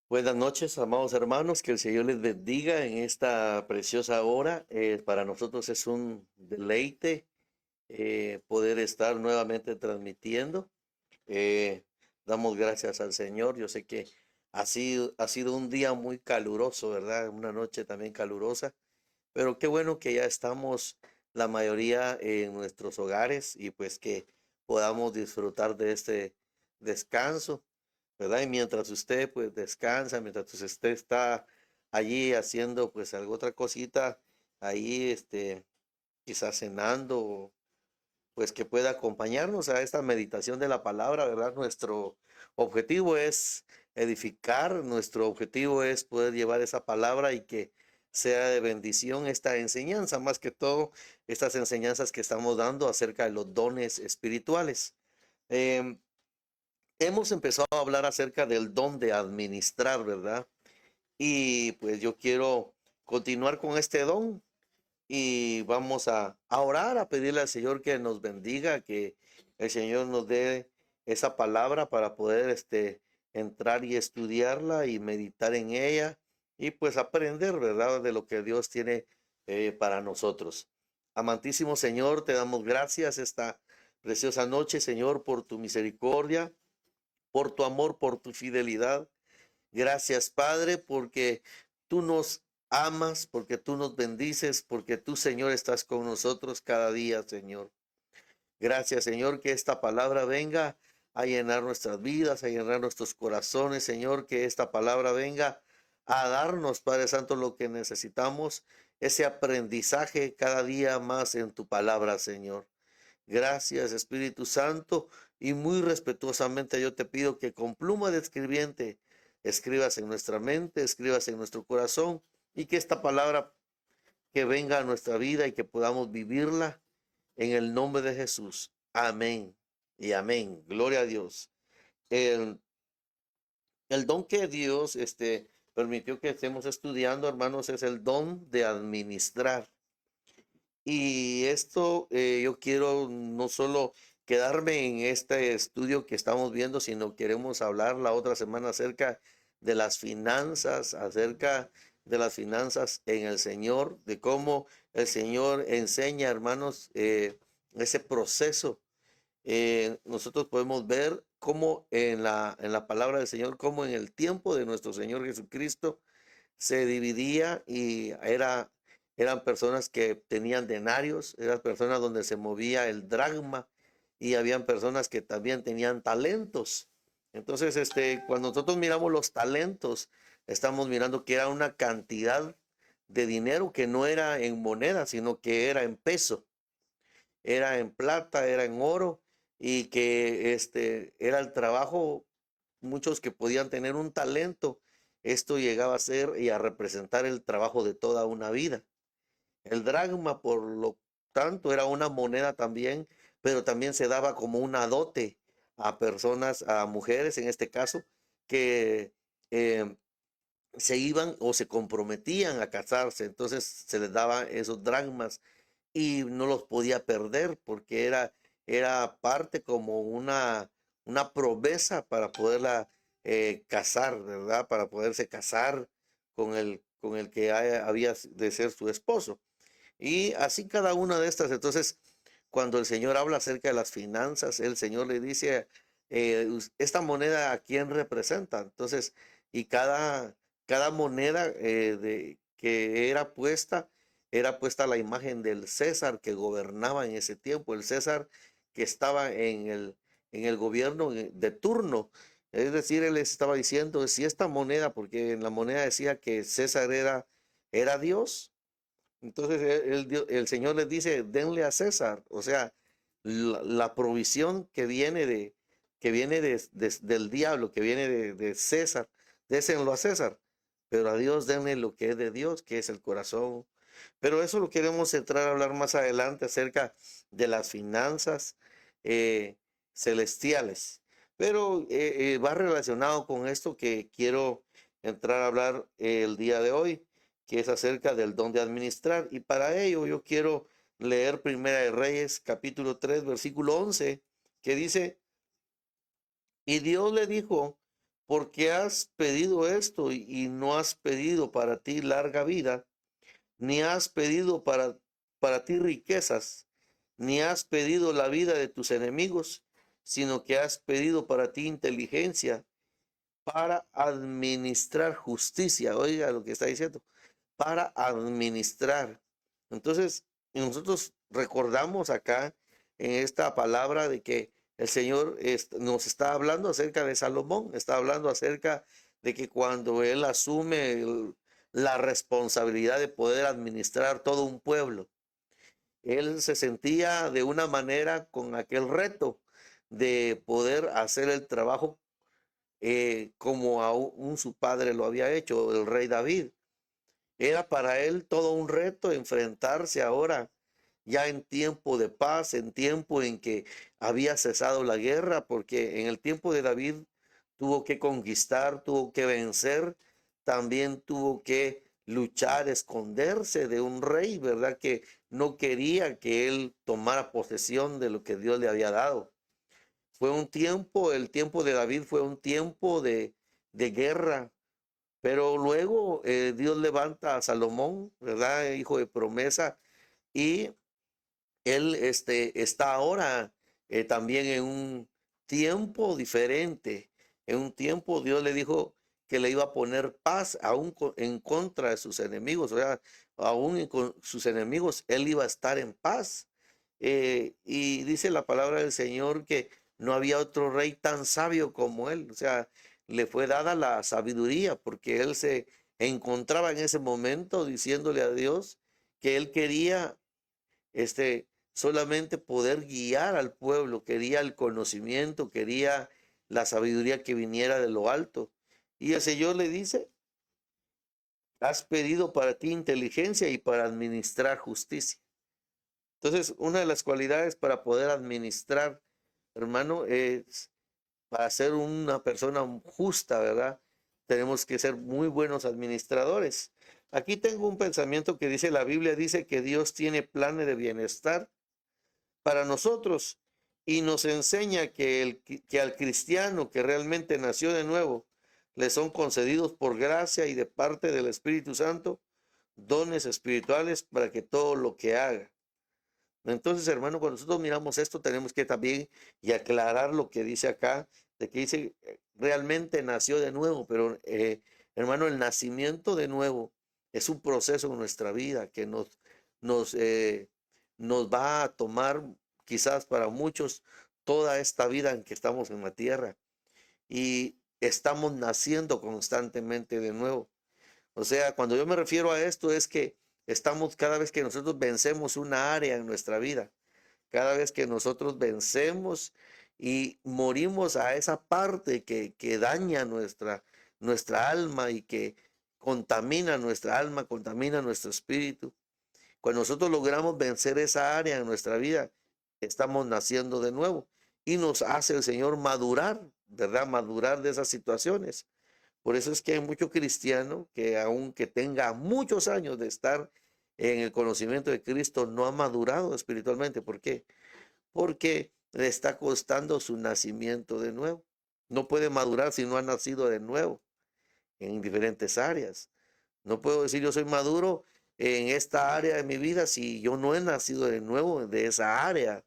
Buenas noches, amados hermanos, que el Señor les bendiga en esta preciosa hora. Para nosotros es un deleite poder estar nuevamente transmitiendo. Eh, Damos gracias al Señor. Yo sé que ha sido un día muy caluroso, ¿verdad? Una noche también calurosa, pero qué bueno que ya estamos la mayoría en nuestros hogares y pues que podamos disfrutar de este descanso, ¿verdad? Y mientras usted pues descansa, mientras usted está allí haciendo pues alguna otra cosita, ahí quizás cenando, pues que pueda acompañarnos a esta meditación de la palabra, ¿verdad? Nuestro objetivo es edificar, nuestro objetivo es poder llevar esa palabra y que sea de bendición esta enseñanza, más que todo estas enseñanzas que estamos dando acerca de los dones espirituales. Em, Hemos empezado a hablar acerca del don de administrar, ¿verdad? Y pues yo quiero continuar con este don y vamos a orar, a pedirle al Señor que nos bendiga, que el Señor nos dé esa palabra para poder entrar y estudiarla y meditar en ella y pues aprender, ¿verdad?, de lo que Dios tiene para nosotros. Amantísimo Señor, te damos gracias esta preciosa noche, Señor, por tu misericordia, por tu amor, por tu fidelidad. Gracias, Padre, porque tú nos amas, porque tú nos bendices, porque tú, Señor, estás con nosotros cada día, Señor. Gracias, Señor, que esta palabra venga a llenar nuestras vidas, a llenar nuestros corazones, Señor, que esta palabra venga a darnos, Padre Santo, lo que necesitamos, ese aprendizaje cada día más en tu palabra, Señor. Gracias, Espíritu Santo, y muy respetuosamente yo te pido que con pluma de escribiente escribas en nuestra mente, escribas en nuestro corazón, y que esta palabra que venga a nuestra vida y que podamos vivirla en el nombre de Jesús. Amén y amén. Gloria a Dios. El, el don que Dios permitió que estemos estudiando, hermanos, es el don de administrar. Y esto yo quiero no solo quedarme en este estudio que estamos viendo, sino queremos hablar la otra semana acerca de las finanzas, acerca de las finanzas en el Señor, de cómo el Señor enseña, hermanos, ese proceso. Nosotros podemos ver cómo en la palabra del Señor, cómo en el tiempo de nuestro Señor Jesucristo, se dividía y eran personas que tenían denarios, eran personas donde se movía el dracma y habían personas que también tenían talentos. Entonces, cuando nosotros miramos los talentos, estamos mirando que era una cantidad de dinero que no era en moneda, sino que era en peso, era en plata, era en oro y que era el trabajo, muchos que podían tener un talento, esto llegaba a ser y a representar el trabajo de toda una vida. El dracma, por lo tanto, era una moneda también, pero también se daba como una dote a personas, a mujeres en este caso, que eh, se iban o se comprometían a casarse, entonces se les daba esos dracmas y no los podía perder porque era parte como una promesa para poderla casar, ¿verdad? Para poderse casar con el que había de ser su esposo. Y así cada una de estas. Entonces, cuando el Señor habla acerca de las finanzas, el Señor le dice, esta moneda a quién representa. Entonces, y cada moneda que era puesta la imagen del César que gobernaba en ese tiempo, el César que estaba en el gobierno de turno. Es decir, él les estaba diciendo, si esta moneda, porque en la moneda decía que César era Dios, entonces el Señor les dice, denle a César, o sea, la provisión que viene del diablo, que viene de César, désenlo a César, pero a Dios denle lo que es de Dios, que es el corazón. Pero eso lo queremos entrar a hablar más adelante acerca de las finanzas eh, celestiales. Pero va relacionado con esto que quiero entrar a hablar el día de hoy, que es acerca del don de administrar. Y para ello yo quiero leer Primera de Reyes, capítulo 3 versículo 11 que dice, y Dios le dijo, porque has pedido esto y no has pedido para ti larga vida, ni has pedido para ti riquezas, ni has pedido la vida de tus enemigos, sino que has pedido para ti inteligencia para administrar justicia. Oiga lo que está diciendo, para administrar. Entonces, nosotros recordamos acá en esta palabra de que el Señor nos está hablando acerca de Salomón, está hablando acerca de que cuando él asume la responsabilidad de poder administrar todo un pueblo, él se sentía de una manera con aquel reto de poder hacer el trabajo como aún su padre lo había hecho, el rey David. Era para él todo un reto enfrentarse ahora, ya en tiempo de paz, en tiempo en que había cesado la guerra, porque en el tiempo de David tuvo que conquistar, tuvo que vencer, también tuvo que luchar, esconderse de un rey, ¿verdad? Que no quería que él tomara posesión de lo que Dios le había dado. Fue un tiempo, el tiempo de David fue un tiempo de guerra, pero luego Dios levanta a Salomón, ¿verdad? Hijo de promesa, y él está ahora también en un tiempo diferente. En un tiempo Dios le dijo que le iba a poner paz aún en contra de sus enemigos, o sea, aún con sus enemigos, él iba a estar en paz. Y dice la palabra del Señor que no había otro rey tan sabio como él, o sea, le fue dada la sabiduría porque él se encontraba en ese momento diciéndole a Dios que él quería solamente poder guiar al pueblo, quería el conocimiento, quería la sabiduría que viniera de lo alto. Y el Señor le dice, has pedido para ti inteligencia y para administrar justicia. Entonces, una de las cualidades para poder administrar, hermano, es para ser una persona justa, ¿verdad? Tenemos que ser muy buenos administradores. Aquí tengo un pensamiento que dice, la Biblia dice que Dios tiene planes de bienestar para nosotros y nos enseña que al cristiano que realmente nació de nuevo, le son concedidos por gracia y de parte del Espíritu Santo dones espirituales para que todo lo que haga. Entonces, hermano, cuando nosotros miramos esto, tenemos que también y aclarar lo que dice acá, de que dice realmente nació de nuevo, pero hermano, el nacimiento de nuevo es un proceso en nuestra vida que nos, eh, nos va a tomar quizás para muchos toda esta vida en que estamos en la tierra y estamos naciendo constantemente de nuevo. O sea, cuando yo me refiero a esto es que estamos cada vez que nosotros vencemos una área en nuestra vida, cada vez que nosotros vencemos y morimos a esa parte que daña nuestra alma y que contamina nuestra alma, contamina nuestro espíritu. Cuando nosotros logramos vencer esa área en nuestra vida, estamos naciendo de nuevo y nos hace el Señor madurar, ¿verdad? Madurar de esas situaciones. Por eso es que hay mucho cristiano que aunque tenga muchos años de estar en el conocimiento de Cristo, no ha madurado espiritualmente. ¿Por qué? Porque le está costando su nacimiento de nuevo. No puede madurar si no ha nacido de nuevo en diferentes áreas. No puedo decir yo soy maduro en esta área de mi vida si yo no he nacido de nuevo de esa área,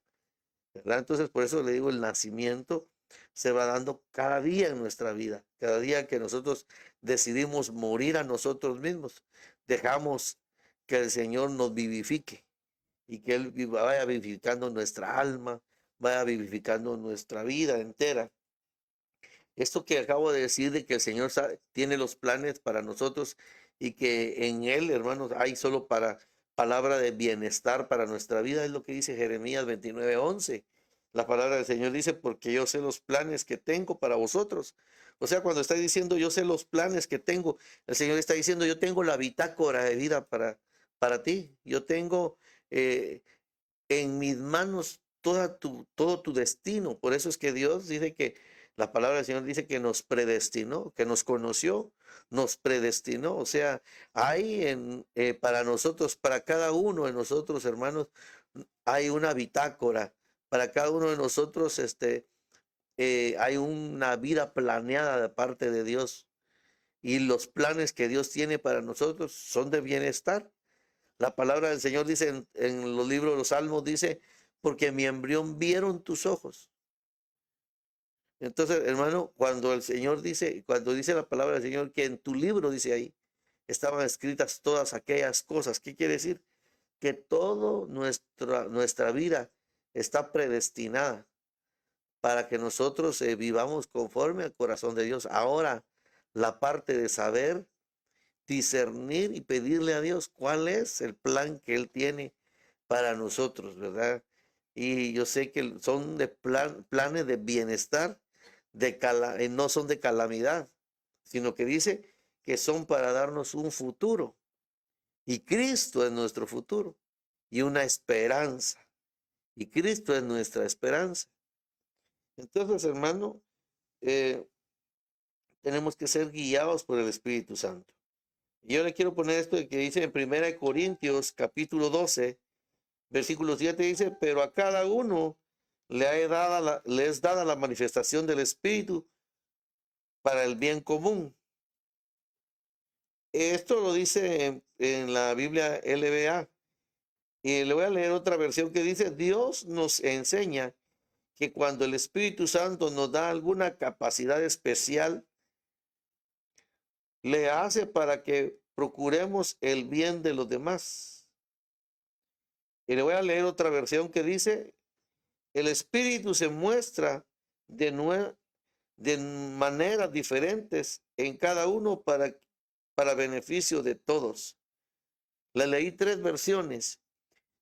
¿verdad? Entonces, por eso le digo, el nacimiento se va dando cada día en nuestra vida, cada día que nosotros decidimos morir a nosotros mismos, dejamos que el Señor nos vivifique y que Él vaya vivificando nuestra alma, vaya vivificando nuestra vida entera. Esto que acabo de decir de que el Señor tiene los planes para nosotros y que en Él, hermanos, hay solo para palabra de bienestar para nuestra vida, es lo que dice Jeremías 29:11. La palabra del Señor dice, porque yo sé los planes que tengo para vosotros. O sea, cuando está diciendo, yo sé los planes que tengo, el Señor está diciendo, yo tengo la bitácora de vida para ti. Yo tengo en mis manos todo tu destino. Por eso es que Dios dice que la palabra del Señor dice que nos predestinó, que nos conoció, nos predestinó. O sea, hay para nosotros, para cada uno de nosotros, hermanos, hay una bitácora. Para cada uno de nosotros, hay una vida planeada de parte de Dios y los planes que Dios tiene para nosotros son de bienestar. La palabra del Señor dice en los libros de los Salmos, dice, porque mi embrión vieron tus ojos. Entonces, hermano, cuando el Señor dice, cuando dice la palabra del Señor, que en tu libro, dice ahí, estaban escritas todas aquellas cosas. ¿Qué quiere decir? Que toda nuestra vida está predestinada para que nosotros vivamos conforme al corazón de Dios. Ahora, la parte de saber, discernir y pedirle a Dios cuál es el plan que Él tiene para nosotros, ¿verdad? Y yo sé que son de planes de bienestar, no son de calamidad, sino que dice que son para darnos un futuro. Y Cristo es nuestro futuro y una esperanza. Y Cristo es nuestra esperanza. Entonces, hermano, eh, tenemos que ser guiados por el Espíritu Santo. Y yo le quiero poner esto que dice en 1 Corintios capítulo 12, versículo 7, dice, pero a cada uno le es dada la manifestación del Espíritu para el bien común. Esto lo dice en la Biblia LBA. Y le voy a leer otra versión que dice, Dios nos enseña que cuando el Espíritu Santo nos da alguna capacidad especial, le hace para que procuremos el bien de los demás. Y le voy a leer otra versión que dice, el Espíritu se muestra de maneras diferentes en cada uno para beneficio de todos. Le leí 3 versiones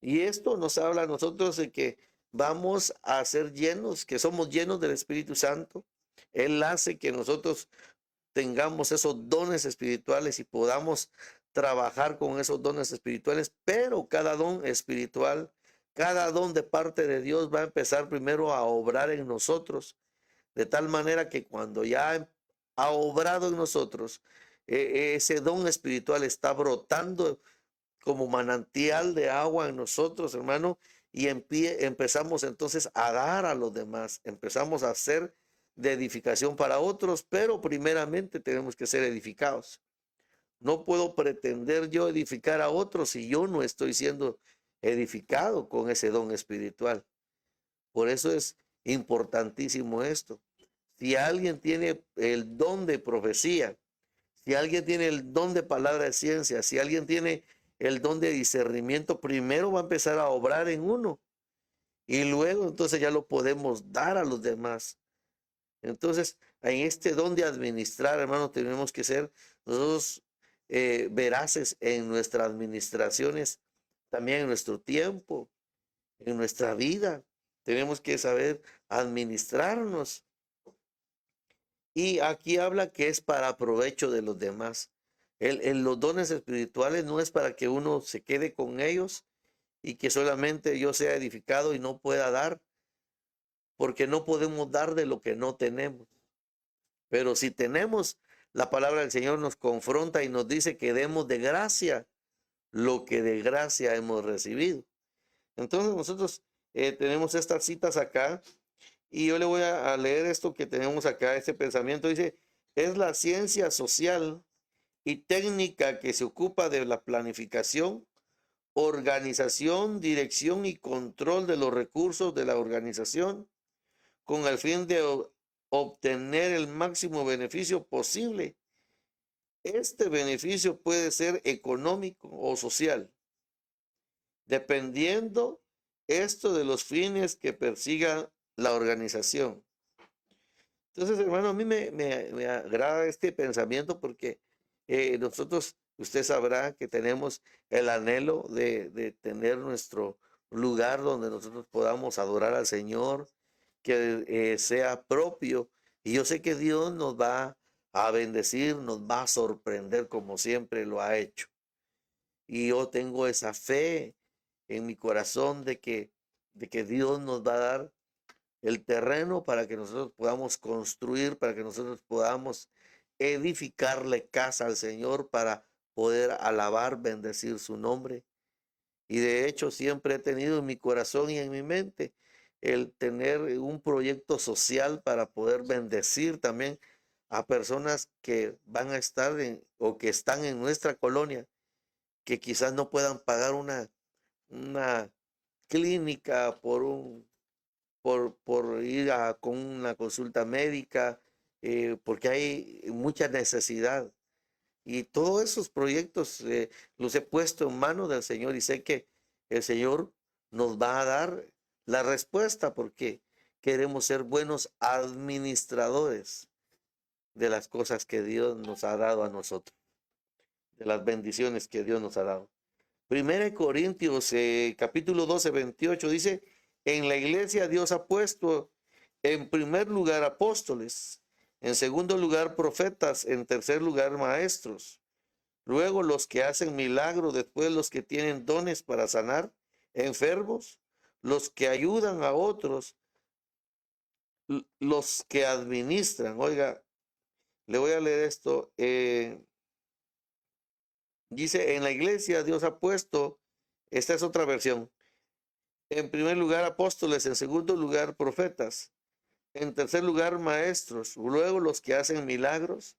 y esto nos habla a nosotros de que vamos a ser llenos, que somos llenos del Espíritu Santo. Él hace que nosotros tengamos esos dones espirituales y podamos trabajar con esos dones espirituales, pero cada don espiritual, cada don de parte de Dios va a empezar primero a obrar en nosotros, de tal manera que cuando ya ha obrado en nosotros, ese don espiritual está brotando como manantial de agua en nosotros, hermano, y empezamos entonces a dar a los demás, empezamos a hacer de edificación para otros, pero primeramente tenemos que ser edificados. No puedo pretender yo edificar a otros si yo no estoy siendo edificado con ese don espiritual. Por eso es importantísimo esto. Si alguien tiene el don de profecía, si alguien tiene el don de palabra de ciencia, si alguien tiene el don de discernimiento, primero va a empezar a obrar en uno y luego entonces ya lo podemos dar a los demás. Entonces, en este don de administrar, hermano, tenemos que ser nosotros veraces en nuestras administraciones, también en nuestro tiempo, en nuestra vida. Tenemos que saber administrarnos. Y aquí habla que es para provecho de los demás. Los dones espirituales no es para que uno se quede con ellos y que solamente yo sea edificado y no pueda dar, porque no podemos dar de lo que no tenemos. Pero si tenemos, la palabra del Señor nos confronta y nos dice que demos de gracia lo que de gracia hemos recibido. Entonces nosotros tenemos estas citas acá y yo le voy a leer esto que tenemos acá, este pensamiento. Dice, es la ciencia social y técnica que se ocupa de la planificación, organización, dirección y control de los recursos de la organización con el fin de obtener el máximo beneficio posible. Este beneficio puede ser económico o social, dependiendo esto de los fines que persiga la organización. Entonces, hermano, a mí me agrada este pensamiento porque nosotros, usted sabrá que tenemos el anhelo de tener nuestro lugar donde nosotros podamos adorar al Señor, que sea propio. Y yo sé que Dios nos va a bendecir, nos va a sorprender como siempre lo ha hecho. Y yo tengo esa fe en mi corazón de que Dios nos va a dar el terreno para que nosotros podamos construir, para que nosotros podamos edificarle casa al Señor para poder alabar, bendecir su nombre. Y de hecho siempre he tenido en mi corazón y en mi mente el tener un proyecto social para poder bendecir también a personas que van a estar o que están en nuestra colonia, que quizás no puedan pagar una clínica por ir con una consulta médica, porque hay mucha necesidad. Y todos esos proyectos los he puesto en manos del Señor y sé que el Señor nos va a dar la respuesta porque queremos ser buenos administradores de las cosas que Dios nos ha dado a nosotros, de las bendiciones que Dios nos ha dado. Primera de Corintios, capítulo 12, 28 dice, en la iglesia Dios ha puesto en primer lugar apóstoles, en segundo lugar profetas, en tercer lugar maestros, luego los que hacen milagros, después los que tienen dones para sanar enfermos, los que ayudan a otros, los que administran. Oiga, le voy a leer esto. Dice, en la iglesia Dios ha puesto, esta es otra versión, en primer lugar apóstoles, en segundo lugar profetas, en tercer lugar maestros, luego los que hacen milagros,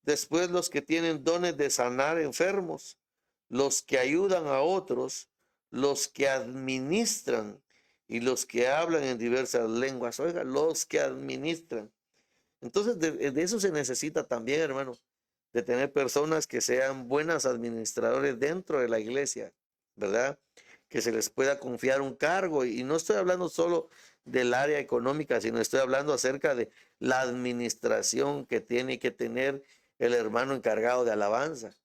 después los que tienen dones de sanar enfermos, los que ayudan a otros, los que administran y los que hablan en diversas lenguas. Oiga, los que administran. Entonces, de eso se necesita también, hermano, de tener personas que sean buenas administradores dentro de la iglesia, ¿verdad? Que se les pueda confiar un cargo. Y no estoy hablando solo del área económica, sino estoy hablando acerca de la administración que tiene que tener el hermano encargado de alabanza,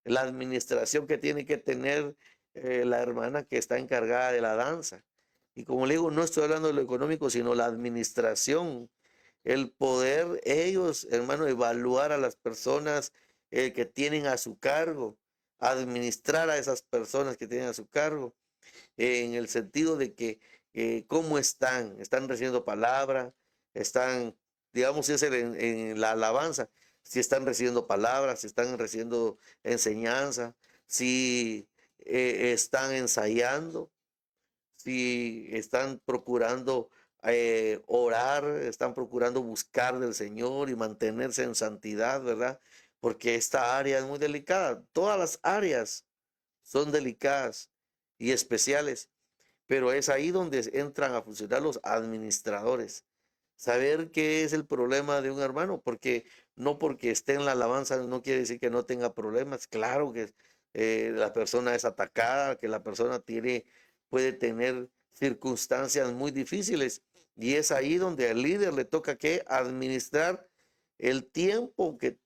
la administración que tiene que tener la hermana que está encargada de la danza. Y como le digo, no estoy hablando de lo económico, sino la administración, el poder ellos, hermano, evaluar a las personas que tienen a su cargo, administrar a esas personas que tienen a su cargo, en el sentido de que cómo están recibiendo palabra, están, digamos, si es en la alabanza, si están recibiendo palabras, si están recibiendo enseñanza, si están ensayando, si están procurando orar, están procurando buscar del Señor y mantenerse en santidad, ¿verdad? Porque esta área es muy delicada. Todas las áreas son delicadas y especiales, pero es ahí donde entran a funcionar los administradores. Saber qué es el problema de un hermano, porque no porque esté en la alabanza no quiere decir que no tenga problemas. Claro que la persona es atacada, que la persona puede tener circunstancias muy difíciles. Y es ahí donde al líder le toca que administrar el tiempo, que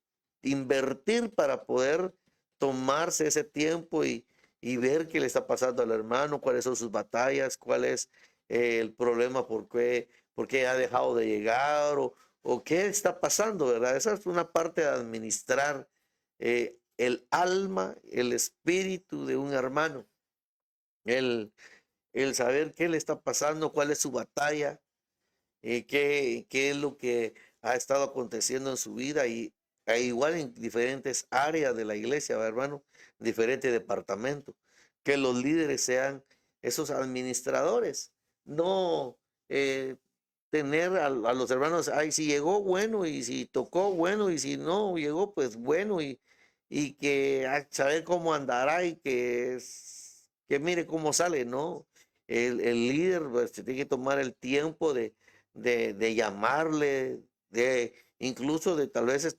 invertir para poder tomarse ese tiempo y ver qué le está pasando al hermano, cuáles son sus batallas, cuál es el problema, por qué ha dejado de llegar o qué está pasando, ¿verdad? Esa es una parte de administrar el alma, el espíritu de un hermano, el, el saber qué le está pasando, cuál es su batalla, qué es lo que ha estado aconteciendo en su vida y igual en diferentes áreas de la iglesia, ¿verdad, hermano? Diferentes departamentos. Que los líderes sean esos administradores, no tener a los hermanos, ay, si llegó, bueno, y si tocó, bueno, y si no llegó, pues bueno, y que saber cómo andará y que mire cómo sale, ¿no? El líder pues, se tiene que tomar el tiempo de llamarle, de incluso de tal vez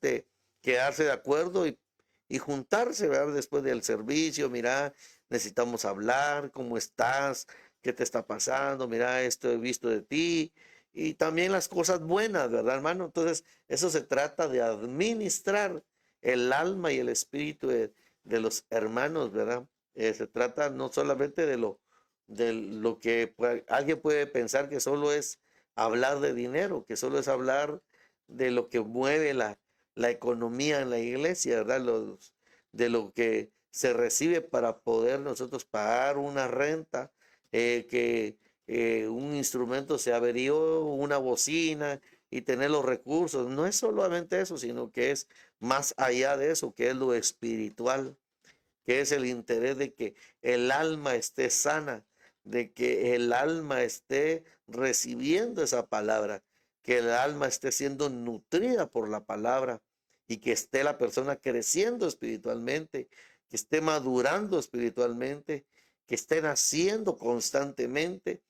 quedarse de acuerdo y juntarse, ¿verdad? Después del servicio, mira, necesitamos hablar, ¿cómo estás? ¿Qué te está pasando? Mira, esto he visto de ti. Y también las cosas buenas, ¿verdad, hermano? Entonces, eso se trata de administrar el alma y el espíritu de los hermanos, ¿verdad? Se trata no solamente de lo que alguien puede pensar que solo es hablar de dinero, que solo es hablar de lo que mueve la economía en la iglesia, ¿verdad? De lo que se recibe para poder nosotros pagar una renta, que un instrumento se averió, una bocina y tener los recursos. No es solamente eso, sino que es más allá de eso, que es lo espiritual, que es el interés de que el alma esté sana, de que el alma esté recibiendo esa palabra, que el alma esté siendo nutrida por la palabra y que esté la persona creciendo espiritualmente, que esté madurando espiritualmente, que esté naciendo constantemente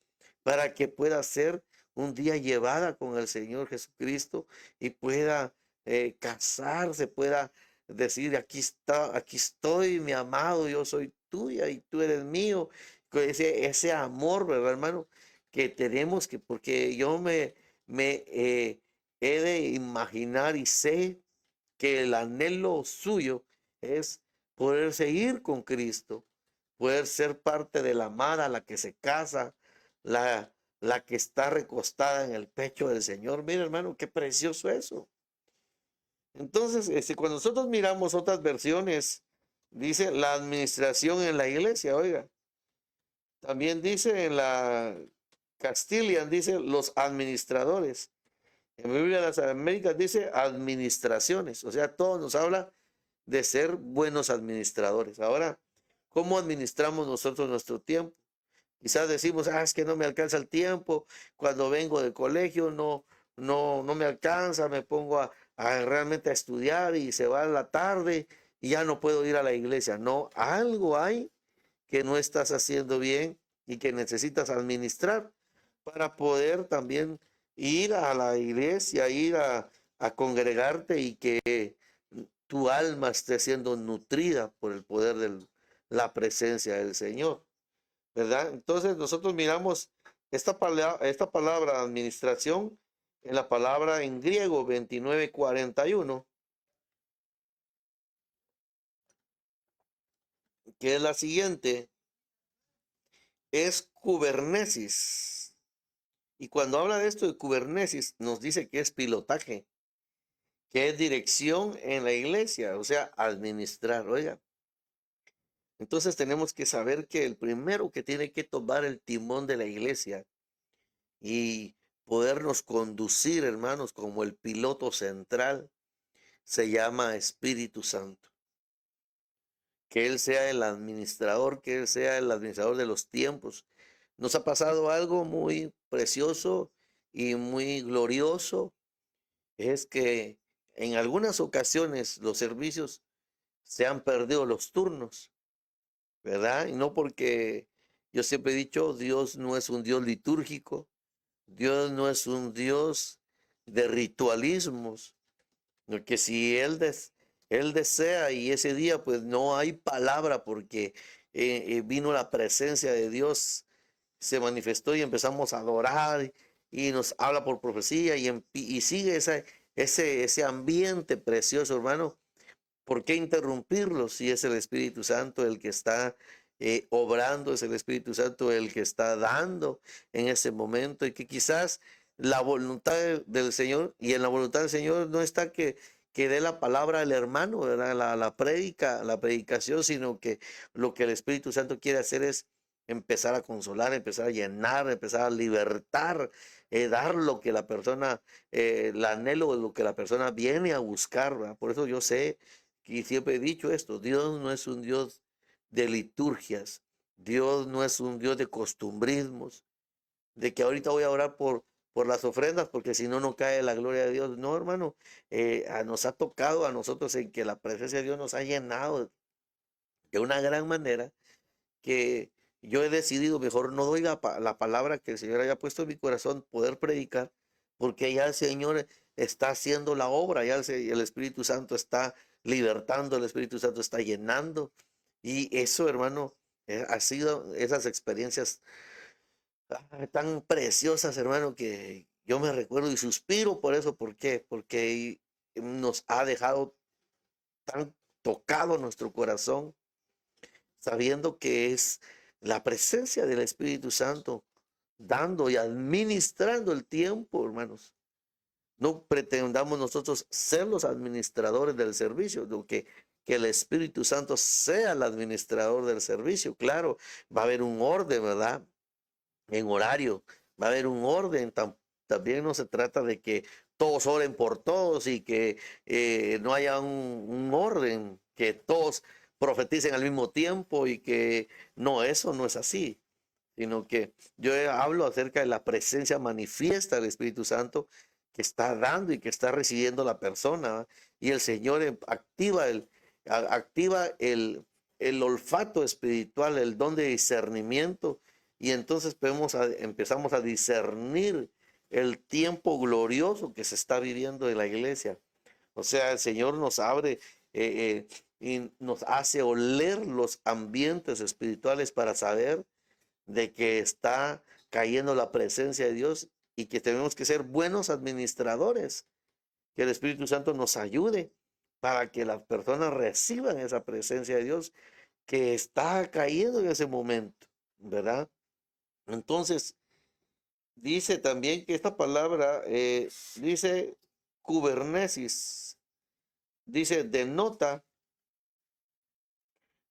para que pueda ser un día llevada con el Señor Jesucristo y pueda casarse, pueda decir, aquí está, aquí estoy, mi amado, yo soy tuya y tú eres mío. Ese amor, ¿verdad, hermano? Que tenemos que, porque yo me he de imaginar y sé que el anhelo suyo es poder seguir con Cristo, poder ser parte de la amada, la que se casa, la que está recostada en el pecho del Señor. Mira, hermano, qué precioso eso. Entonces, cuando nosotros miramos otras versiones, dice la administración en la iglesia, oiga, también dice en la Castilian, dice los administradores. En la Biblia de las Américas dice administraciones, o sea, todo nos habla de ser buenos administradores. Ahora, ¿cómo administramos nosotros nuestro tiempo? Quizás decimos, es que no me alcanza el tiempo, cuando vengo del colegio no me alcanza, me pongo a realmente a estudiar y se va la tarde y ya no puedo ir a la iglesia. No, algo hay que no estás haciendo bien y que necesitas administrar para poder también ir a la iglesia, ir a congregarte y que tu alma esté siendo nutrida por el poder de la presencia del Señor, ¿verdad? Entonces nosotros miramos esta palabra administración en la palabra en griego 29:41, que es la siguiente, es kubernesis. Y cuando habla de esto de kubernesis, nos dice que es pilotaje, que es dirección en la iglesia, o sea, administrar, oiga. Entonces tenemos que saber que el primero que tiene que tomar el timón de la iglesia y podernos conducir, hermanos, como el piloto central, se llama Espíritu Santo. Que Él sea el administrador, que Él sea el administrador de los tiempos. Nos ha pasado algo muy precioso y muy glorioso, es que en algunas ocasiones los servicios se han perdido los turnos, ¿verdad? Y no porque yo siempre he dicho, Dios no es un Dios litúrgico, Dios no es un Dios de ritualismos, porque si Él desea y ese día pues no hay palabra porque vino la presencia de Dios, se manifestó y empezamos a adorar y nos habla por profecía y sigue ese ambiente precioso, hermano. ¿Por qué interrumpirlo si es el Espíritu Santo el que está obrando, es el Espíritu Santo el que está dando en ese momento y que quizás la voluntad del Señor y en la voluntad del Señor no está que dé la palabra al hermano, ¿verdad? La predicación, sino que lo que el Espíritu Santo quiere hacer es empezar a consolar, empezar a llenar, empezar a libertar, dar lo que la persona, el anhelo de lo que la persona viene a buscar, ¿verdad? Por eso yo sé y siempre he dicho esto, Dios no es un Dios de liturgias, Dios no es un Dios de costumbrismos, de que ahorita voy a orar por las ofrendas porque si no, no cae la gloria de Dios. No, hermano, nos ha tocado a nosotros en que la presencia de Dios nos ha llenado de una gran manera que yo he decidido, mejor no doy la palabra que el Señor haya puesto en mi corazón, poder predicar, porque ya el Señor está haciendo la obra, ya el Espíritu Santo está libertando, el Espíritu Santo está llenando. Y eso, hermano, ha sido esas experiencias tan preciosas, hermano, que yo me recuerdo y suspiro por eso. ¿Por qué? Porque nos ha dejado tan tocado nuestro corazón sabiendo que es la presencia del Espíritu Santo dando y administrando el tiempo, hermanos. No pretendamos nosotros ser los administradores del servicio, que el Espíritu Santo sea el administrador del servicio. Claro, va a haber un orden, ¿verdad? En horario, va a haber un orden. También no se trata de que todos oren por todos y que no haya un orden, que todos profeticen al mismo tiempo y que no, eso no es así. sino que yo hablo acerca de la presencia manifiesta del Espíritu Santo que está dando y que está recibiendo la persona, ¿va? Y el Señor activa el olfato espiritual, el don de discernimiento, y entonces empezamos a discernir el tiempo glorioso que se está viviendo en la iglesia. O sea, el Señor nos abre y nos hace oler los ambientes espirituales para saber de que está cayendo la presencia de Dios y que tenemos que ser buenos administradores, que el Espíritu Santo nos ayude para que las personas reciban esa presencia de Dios que está cayendo en ese momento, ¿verdad? Entonces, dice también que esta palabra dice cubernesis, dice denota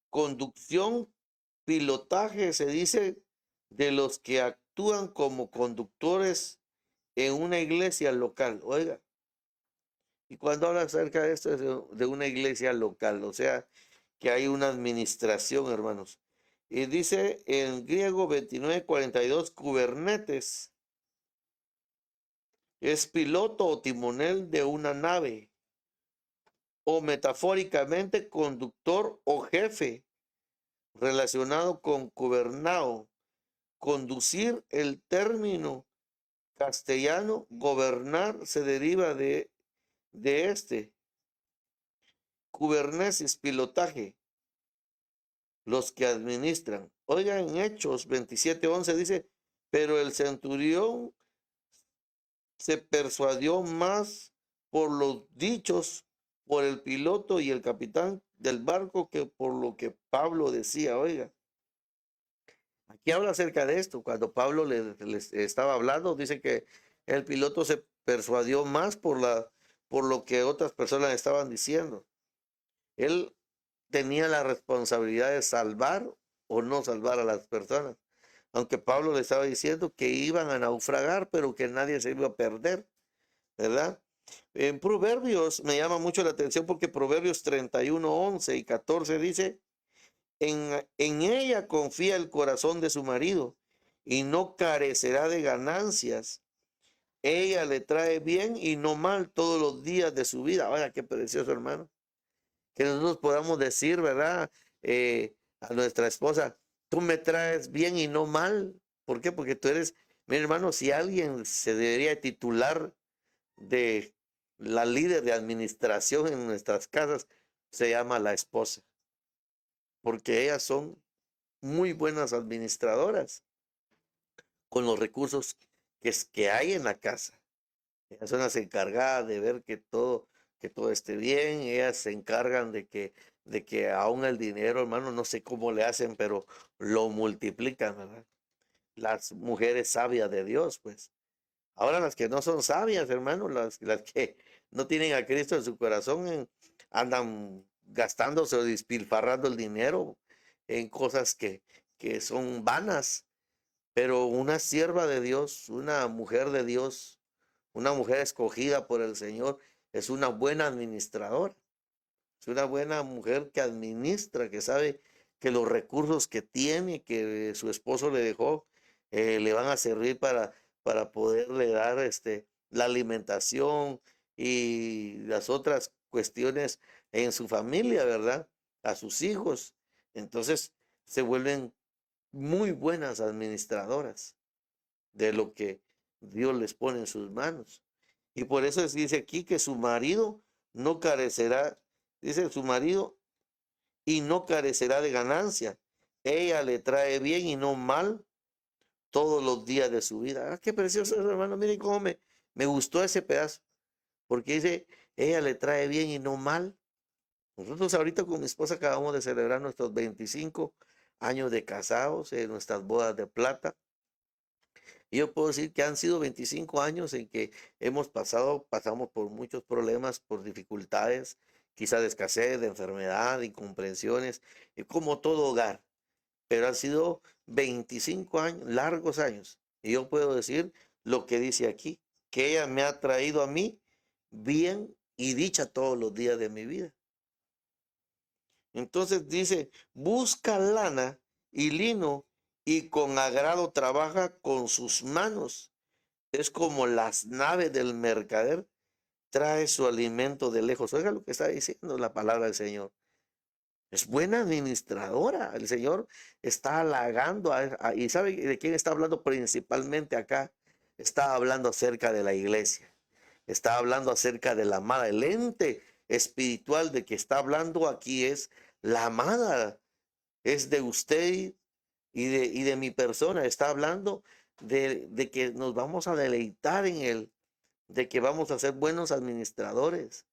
conducción, pilotaje, se dice de los que actúan como conductores en una iglesia local. Oiga, y cuando habla acerca de esto es de una iglesia local, o sea, que hay una administración, hermanos. Y dice en griego 29:42, kubernetes es piloto o timonel de una nave, o metafóricamente conductor o jefe, relacionado con gubernao. Conducir, el término castellano gobernar se deriva de este. Kubernetes, pilotaje, los que administran. Oiga, en Hechos 27:11 dice, pero el centurión se persuadió más por los dichos por el piloto y el capitán del barco que por lo que Pablo decía. Oiga, aquí habla acerca de esto. Cuando Pablo les estaba hablando, dice que el piloto se persuadió más por lo que otras personas estaban diciendo. Él tenía la responsabilidad de salvar o no salvar a las personas. Aunque Pablo le estaba diciendo que iban a naufragar, pero que nadie se iba a perder, ¿verdad? En Proverbios me llama mucho la atención porque Proverbios 31:11 y 14 dice, en ella confía el corazón de su marido y no carecerá de ganancias. Ella le trae bien y no mal todos los días de su vida. Vaya, qué precioso, hermano. Que nosotros podamos decir, ¿verdad? A nuestra esposa, tú me traes bien y no mal. ¿Por qué? Porque tú eres, mi hermano, si alguien se debería titular de la líder de administración en nuestras casas, se llama la esposa, porque ellas son muy buenas administradoras con los recursos que hay en la casa. Ellas son las encargadas de ver que todo esté bien. Ellas se encargan de que aún el dinero, hermano, no sé cómo le hacen, pero lo multiplican, ¿verdad? Las mujeres sabias de Dios, pues. Ahora las que no son sabias, hermano, las que no tienen a Cristo en su corazón, andan gastándose o despilfarrando el dinero en cosas que son vanas. Pero una sierva de Dios, una mujer de Dios, una mujer escogida por el Señor, es una buena administradora. Es una buena mujer que administra, que sabe que los recursos que tiene, que su esposo le dejó, le van a servir para poderle dar la alimentación y las otras cuestiones en su familia, ¿verdad? A sus hijos. Entonces se vuelven muy buenas administradoras de lo que Dios les pone en sus manos. Y por eso dice aquí que su marido no carecerá, dice su marido, y no carecerá de ganancia. Ella le trae bien y no mal todos los días de su vida. Ah, qué precioso eso, hermano. Miren cómo me gustó ese pedazo. Porque dice, ella le trae bien y no mal. Nosotros ahorita con mi esposa acabamos de celebrar nuestros 25 años de casados, nuestras bodas de plata. Y yo puedo decir que han sido 25 años en que pasamos por muchos problemas, por dificultades, quizás de escasez, de enfermedad, de incomprensiones, y como todo hogar. Pero han sido 25 años, largos años. Y yo puedo decir lo que dice aquí, que ella me ha traído a mí bien y dicha todos los días de mi vida. Entonces dice, busca lana y lino y con agrado trabaja con sus manos. Es como las naves del mercader, trae su alimento de lejos. Oiga lo que está diciendo la palabra del Señor. Es buena administradora. El Señor está halagando ¿y sabe de quién está hablando principalmente acá? Está hablando acerca de la iglesia. Está hablando acerca de la amada. El ente espiritual de que está hablando aquí es la amada. Es de usted y de mi persona. Está hablando de que nos vamos a deleitar en él, de que vamos a ser buenos administradores.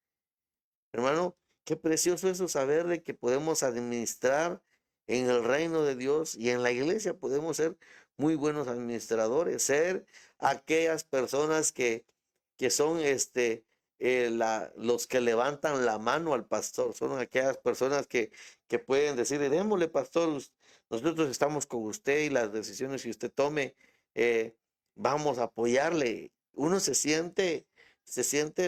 Hermano, qué precioso eso saber de que podemos administrar en el reino de Dios y en la iglesia podemos ser muy buenos administradores, ser aquellas personas que son los que levantan la mano al pastor, son aquellas personas que pueden decir, démosle pastor, nosotros estamos con usted y las decisiones que usted tome, vamos a apoyarle. Uno se siente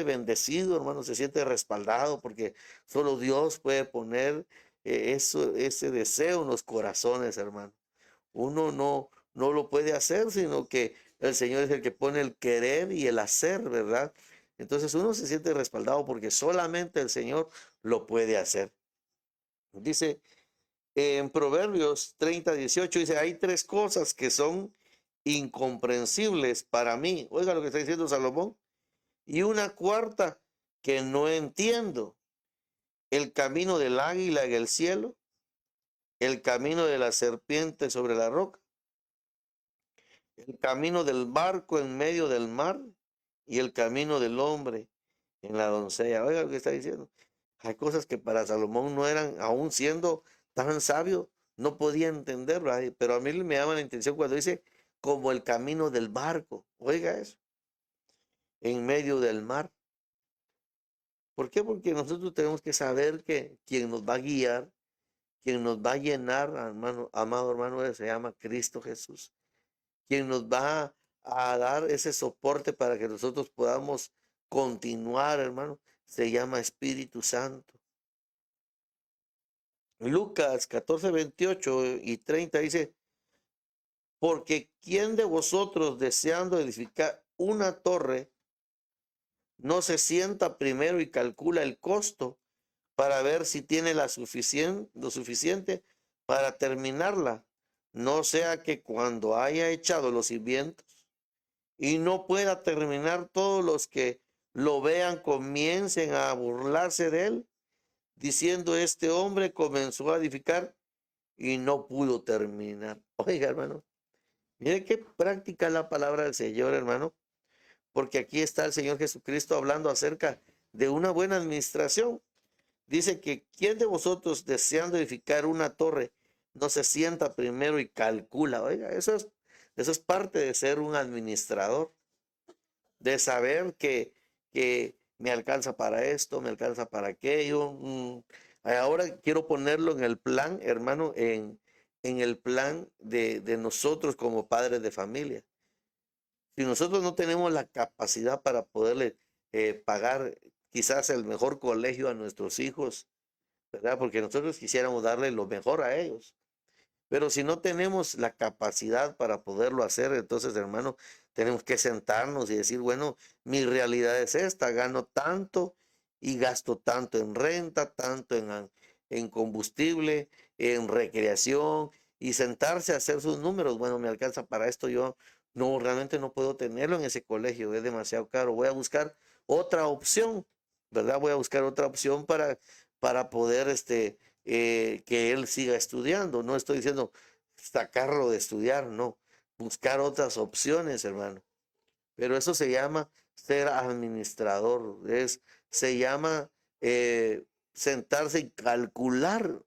bendecido, hermano, se siente respaldado porque solo Dios puede poner ese deseo en los corazones, hermano. Uno no lo puede hacer, sino que el Señor es el que pone el querer y el hacer, ¿verdad? Entonces uno se siente respaldado porque solamente el Señor lo puede hacer. Dice en Proverbios 30:18, dice, hay tres cosas que son incomprensibles para mí. Oiga lo que está diciendo Salomón. Y una cuarta que no entiendo, el camino del águila en el cielo, el camino de la serpiente sobre la roca, el camino del barco en medio del mar y el camino del hombre en la doncella. Oiga lo que está diciendo. Hay cosas que para Salomón no eran, aún siendo tan sabio, no podía entender, ¿verdad? Pero a mí me llama la atención cuando dice como el camino del barco. Oiga eso, en medio del mar. ¿Por qué? Porque nosotros tenemos que saber que quien nos va a guiar, quien nos va a llenar, hermano, amado hermano, se llama Cristo Jesús. Quien nos va a dar ese soporte para que nosotros podamos continuar, hermano, se llama Espíritu Santo. Lucas 14:28 y 30 dice, porque ¿quién de vosotros deseando edificar una torre no se sienta primero y calcula el costo para ver si tiene lo suficiente para terminarla? No sea que cuando haya echado los cimientos y no pueda terminar, todos los que lo vean comiencen a burlarse de él, diciendo, este hombre comenzó a edificar y no pudo terminar. Oiga, hermano, mire qué práctica la palabra del Señor, hermano, porque aquí está el Señor Jesucristo hablando acerca de una buena administración. Dice que ¿quién de vosotros deseando edificar una torre no se sienta primero y calcula? Oiga, eso es parte de ser un administrador, de saber que me alcanza para esto, me alcanza para aquello. Ahora quiero ponerlo en el plan, hermano, en el plan de nosotros como padres de familia. Si nosotros no tenemos la capacidad para poderle pagar quizás el mejor colegio a nuestros hijos, ¿verdad? Porque nosotros quisiéramos darle lo mejor a ellos. Pero si no tenemos la capacidad para poderlo hacer, entonces, hermano, tenemos que sentarnos y decir, bueno, mi realidad es esta, gano tanto y gasto tanto en renta, tanto en combustible, en recreación, y sentarse a hacer sus números. Bueno, me alcanza para esto, yo no, realmente no puedo tenerlo en ese colegio, es demasiado caro. Voy a buscar otra opción, ¿verdad? Voy a buscar otra opción para poder que él siga estudiando. No estoy diciendo sacarlo de estudiar, no. Buscar otras opciones, hermano. Pero eso se llama ser administrador. Se llama sentarse y calcular